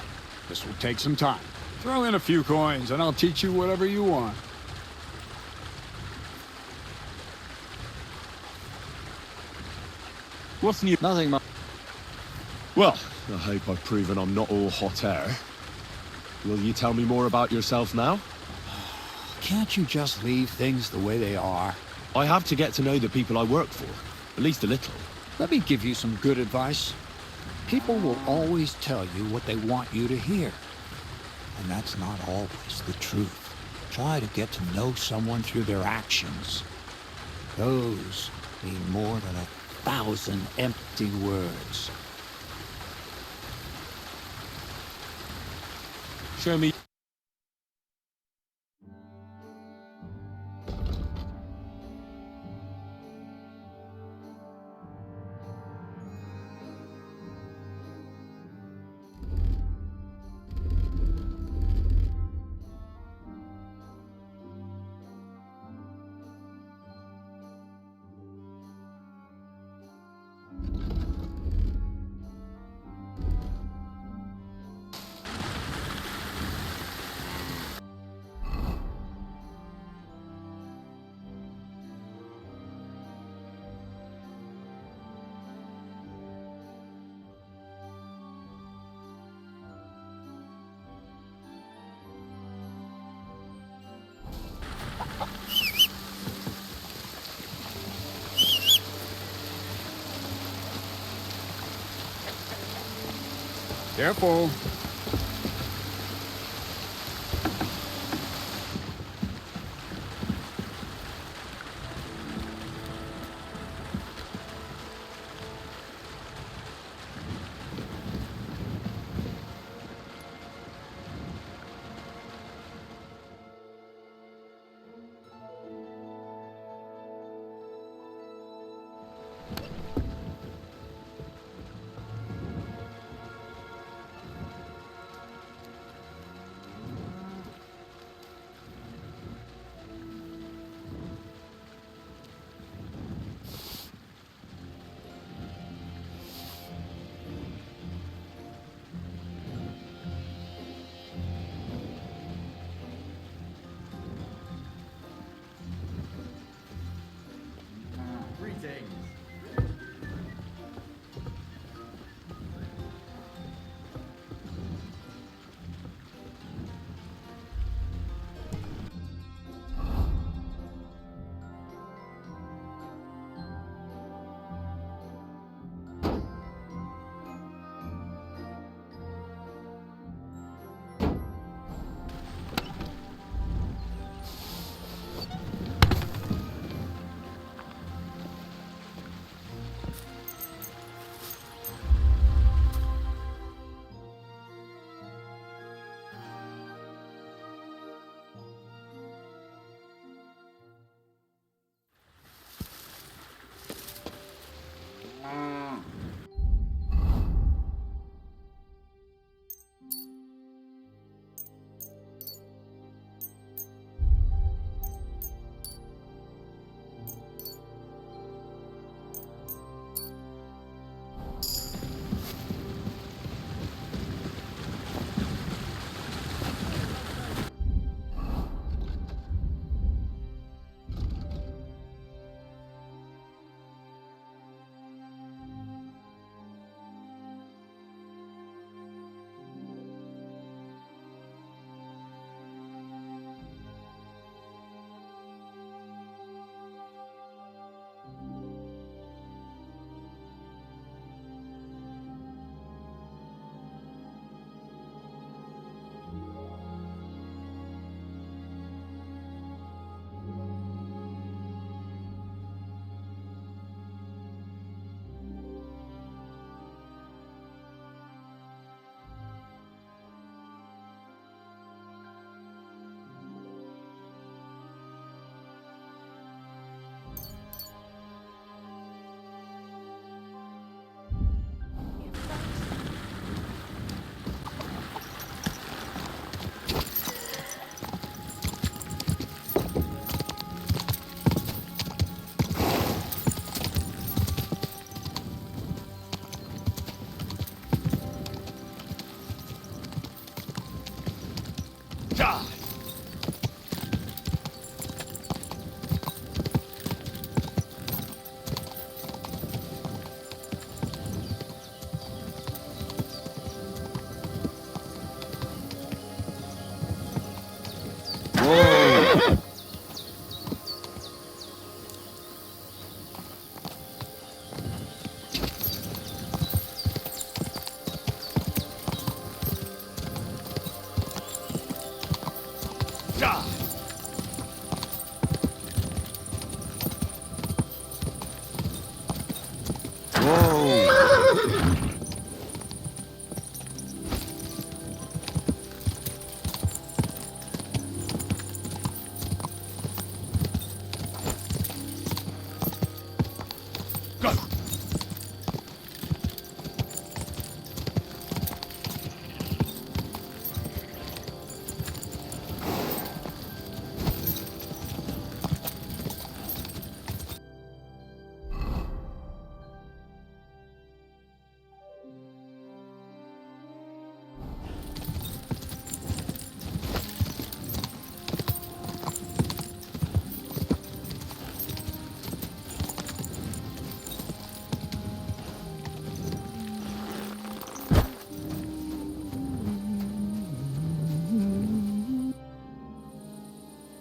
this will take some time. Throw in a few coins and I'll teach you whatever you want. What's new? Nothing much. Well, I hope I've proven I'm not all hot air. Will you tell me more about yourself now? Can't you just leave things the way they are? I have to get to know the people I work for, at least a little. Let me give you some good advice. People will always tell you what they want you to hear. And that's not always the truth. Try to get to know someone through their actions. Those mean more than 1,000 empty words. Show me. Careful.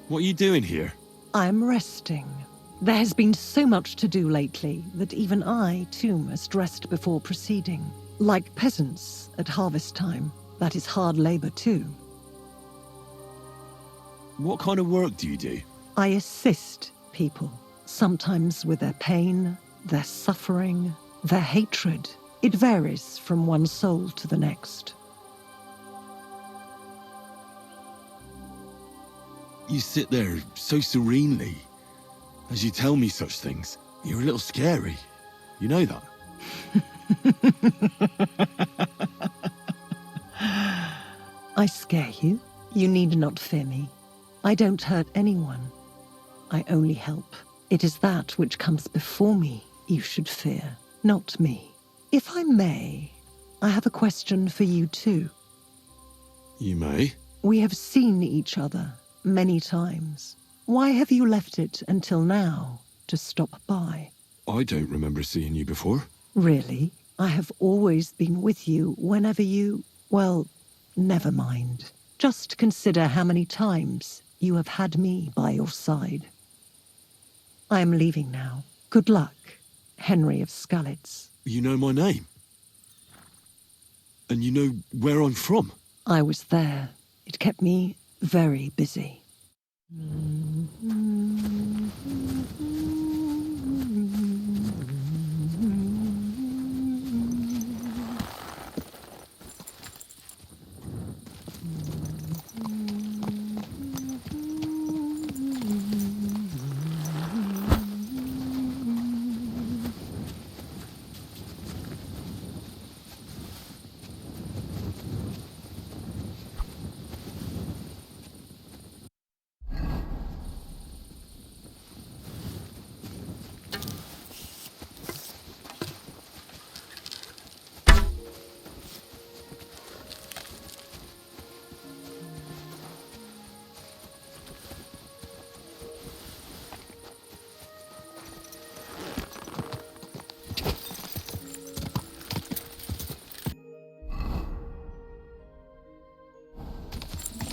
What are you doing here? I'm resting. There has been so much to do lately that even I, too, must rest before proceeding. Like peasants at harvest time, that is hard labor too. What kind of work do you do? I assist people, sometimes with their pain, their suffering, their hatred. It varies from one soul to the next. You sit there so serenely as you tell me such things. You're a little scary. You know that? I scare you? You need not fear me. I don't hurt anyone. I only help. It is that which comes before me you should fear, not me. If I may, I have a question for you too. You may. We have seen each other many times. Why have you left it until now to stop by? I don't remember seeing you before. Really? I have always been with you whenever you... Well, never mind. Just consider how many times you have had me by your side. I am leaving now. Good luck, Henry of Skalitz. You know my name? And you know where I'm from? I was there. It kept me very busy.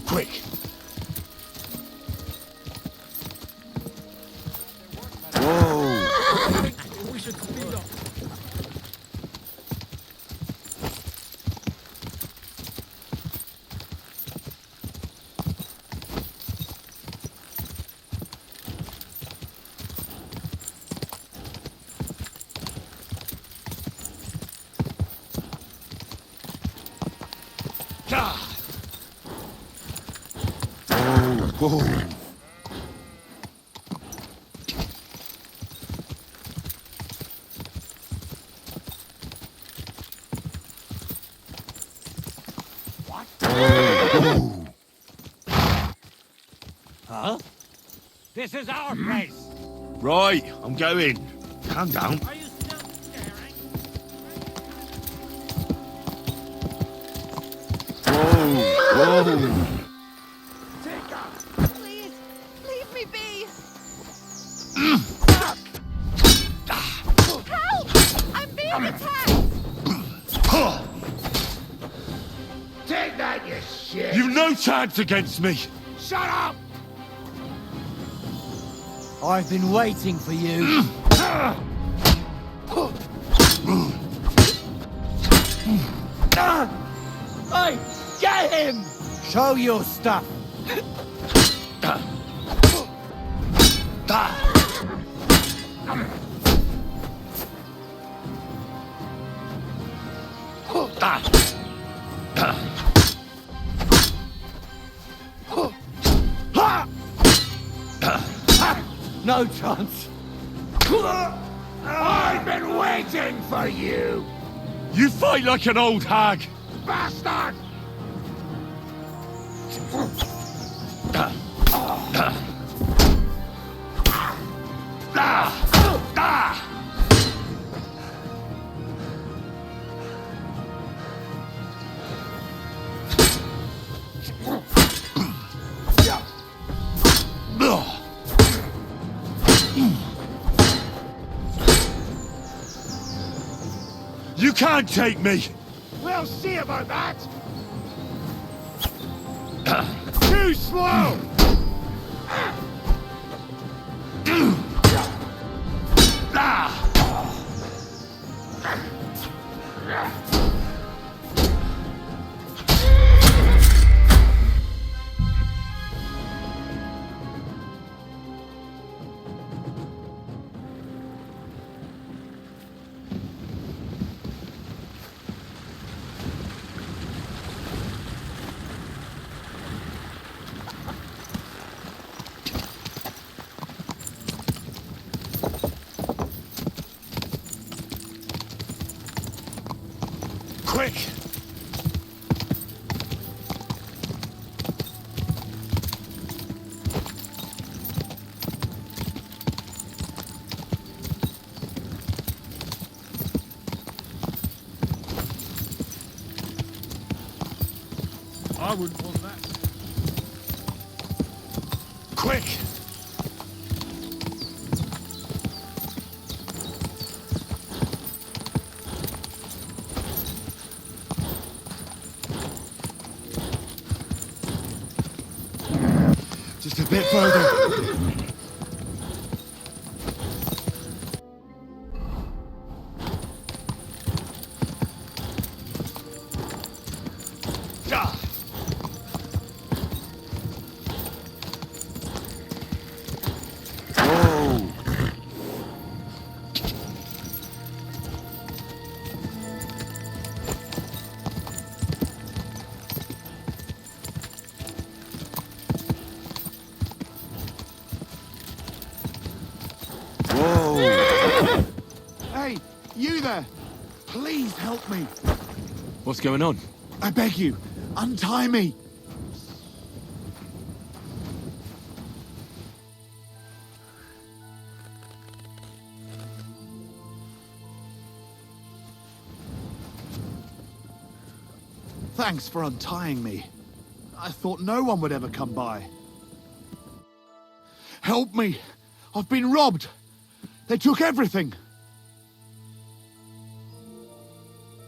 Quick! Whoa! We should speed up. Whoa! What? Whoa! Huh? This is our place. Right, I'm going. Calm down. Are you still staring? Whoa! Please, leave me be. Help! I'm being attacked. Take that, you shit! You've no chance against me. Shut up! I've been waiting for you. Hey, get him! Show your stuff. No chance. I've been waiting for you! You fight like an old hag. Bastard! You can't take me. We'll see about that! Too slow! Quick! I wouldn't want that. Quick! Just a bit further. Ah! Whoa! Whoa! Hey, you there! Please help me. What's going on? I beg you, untie me. Thanks for untying me. I thought no one would ever come by. Help me! I've been robbed! They took everything!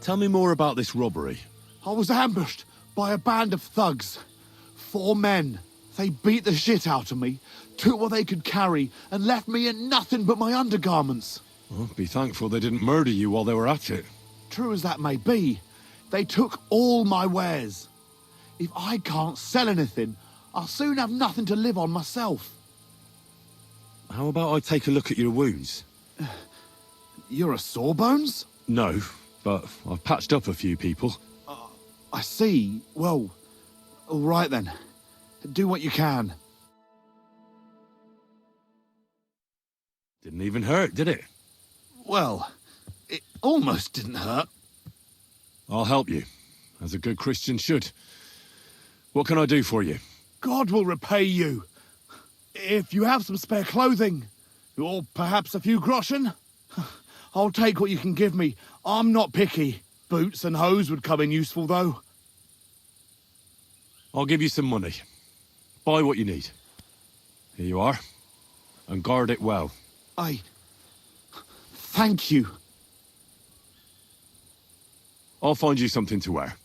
Tell me more about this robbery. I was ambushed by a band of thugs. 4 men. They beat the shit out of me, took what they could carry, and left me in nothing but my undergarments. Well, be thankful they didn't murder you while they were at it. True as that may be, they took all my wares. If I can't sell anything, I'll soon have nothing to live on myself. How about I take a look at your wounds? You're a Sawbones? No, but I've patched up a few people. I see. Well, all right then. Do what you can. Didn't even hurt, did it? Well, it almost didn't hurt. I'll help you, as a good Christian should. What can I do for you? God will repay you. If you have some spare clothing, or perhaps a few groschen, I'll take what you can give me. I'm not picky. Boots and hose would come in useful, though. I'll give you some money. Buy what you need. Here you are. And guard it well. Thank you. I'll find you something to wear.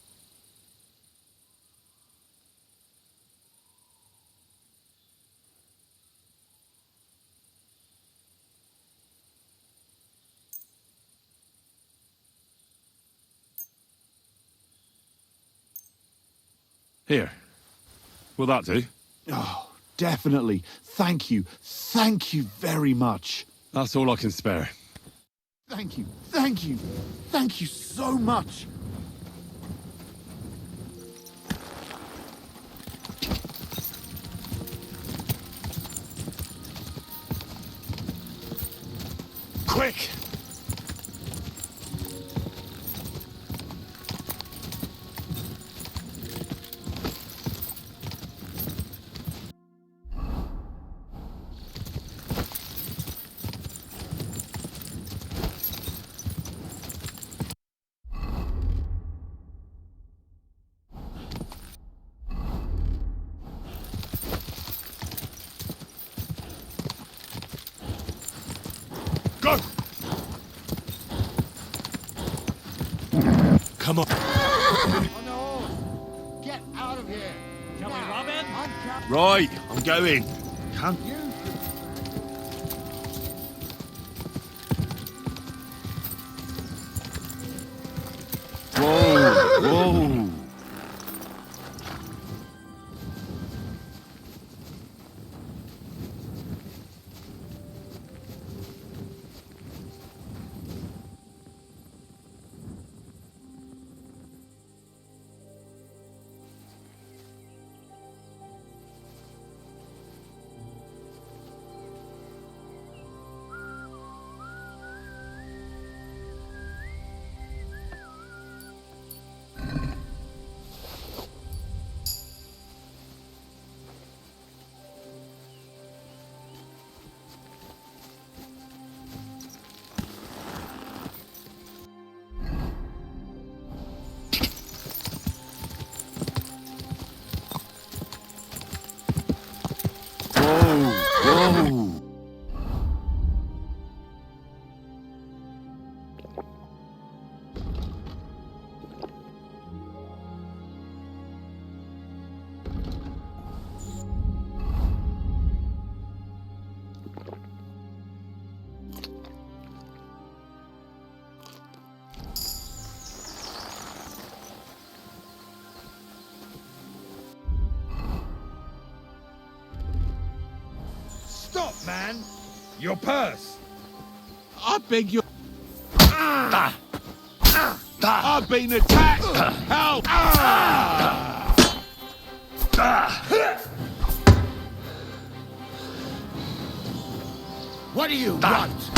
Here. Will that do? Oh, definitely. Thank you. Thank you very much. That's all I can spare. Thank you. Thank you. Thank you so much. Quick! Go! Come on. On the horse. Get out of here. Shall we rob him? Right, I'm going. Can't You Whoa, whoa. man. Your purse. I beg your... I've been attacked! Help! What do you want?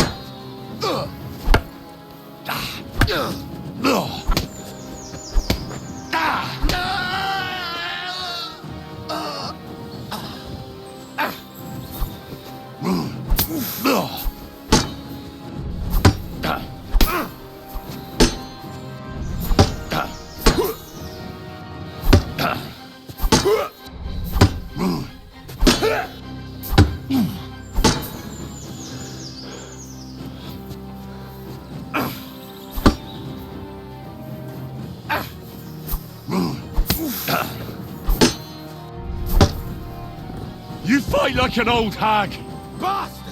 You fight like an old hag! Bastard!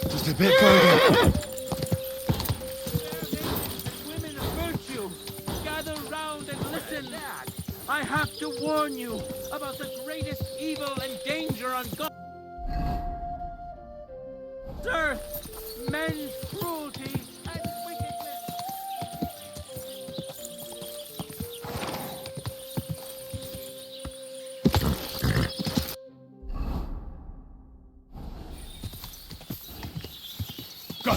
Just a bit further. Women of virtue, gather round and listen. I have to warn you about the greatest evil and danger on God's earth, men's cruelty and wickedness. Go!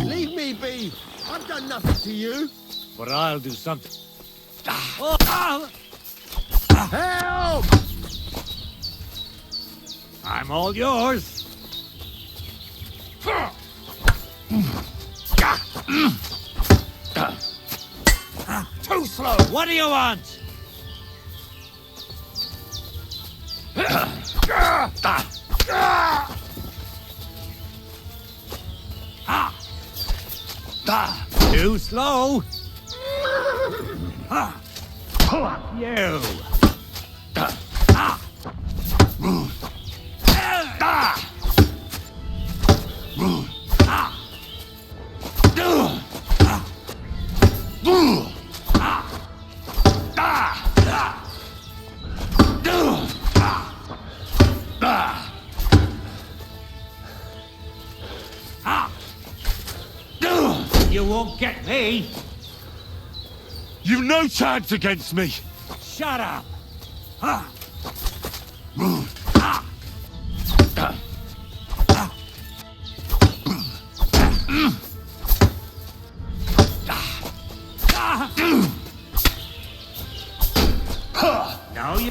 Leave me be! I've done nothing to you! But I'll do something. Help! I'm all yours. Too slow! What do you want? Too slow. Fuck you. You won't get me. You've no chance against me. Shut up. Now you.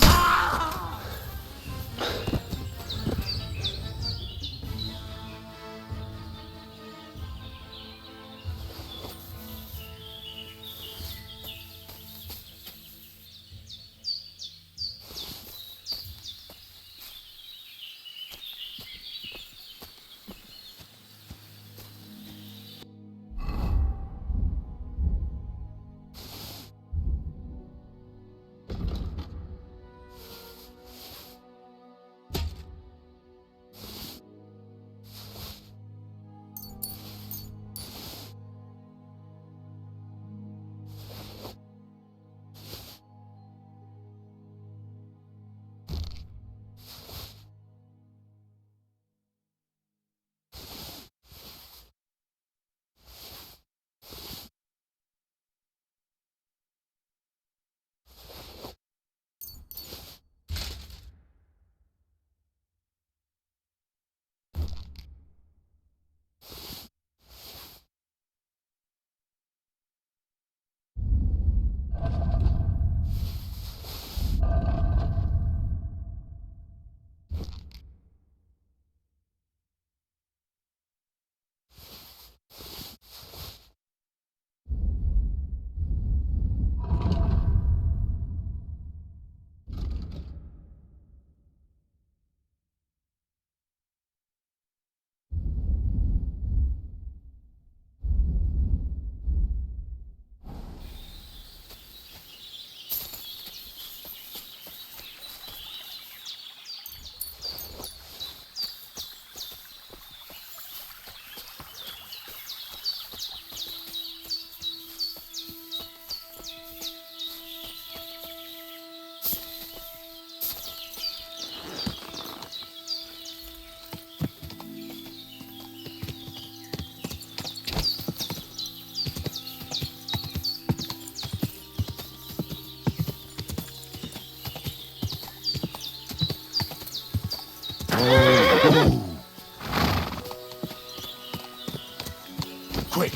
Quick!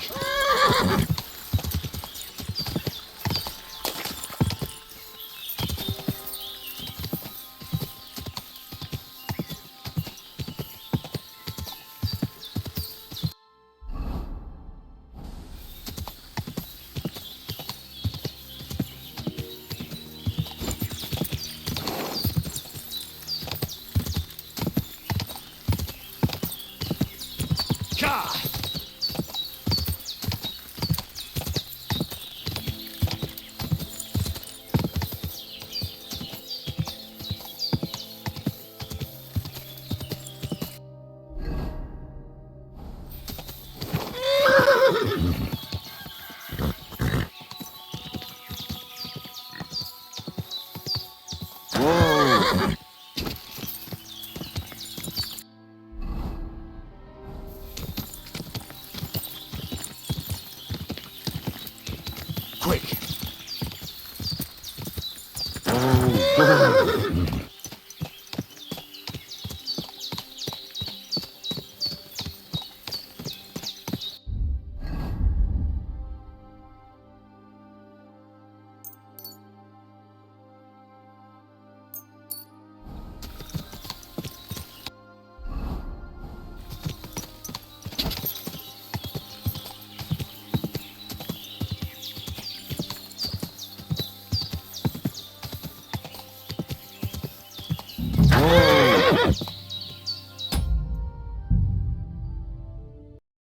Quick!